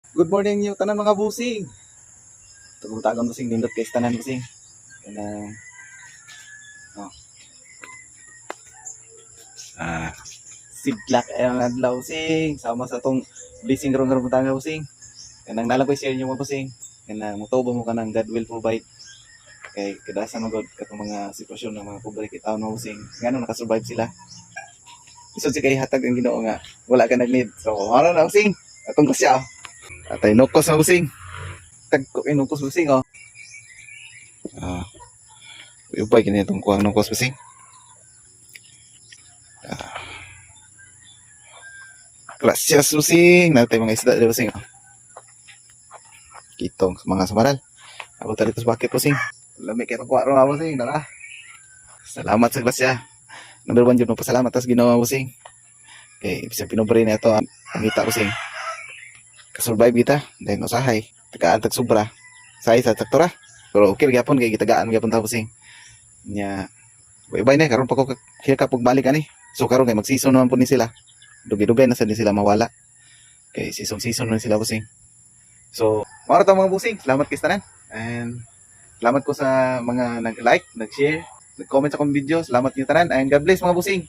Good morning yung tanan mga busing. Tugong-tagon busing nindot kay tanan busing. Kanang oh. Sidlak ay ang adlaw busing. Sama sa tong blessing ron tanga busing. Kanang nalang ko share niyo mga busing. Kanang motobo mo kanang God will provide. Kay kadasan mo god katong mga sitwasyon ng mga pobre kita mo busing. Ngano nakasurvive sila. Isod si kay hatag ang Ginoo nga wala ka nag-need. So, ano na busing? Atong ko siya. Atay nukos na busing. Tagko inukos busing oh. Ubay kini itong kuwang ng kos busing. Gracias busing. Natay mga isda dito busing. Kitong mga samaral. Ako tali ito sa bakit busing. Lami kayo kuha ron ako busing. Dala. Salamat sa grasya. Number 1 yun pasalamat tas ginawa busing. Okay, bisa pinobre na ito ang kita busing. Kasurvive kita. Dahil usahay. Tagaan tag sobra. Say sa taktora. Pero okay gyapon kay gitagaan gyapon ta busing. Nya bye-bye na karon pa ko kapag balik ani. So karon kay mag-season naman po ni sila. Dugay-dugay na sa din sila mawala. Kay season na sila busing. So, mara ta mga busing. Salamat kay tanan. And salamat ko sa mga nag-like, nag-share, nag-comment sa akong video. Salamat niyo tanan and God bless mga busing.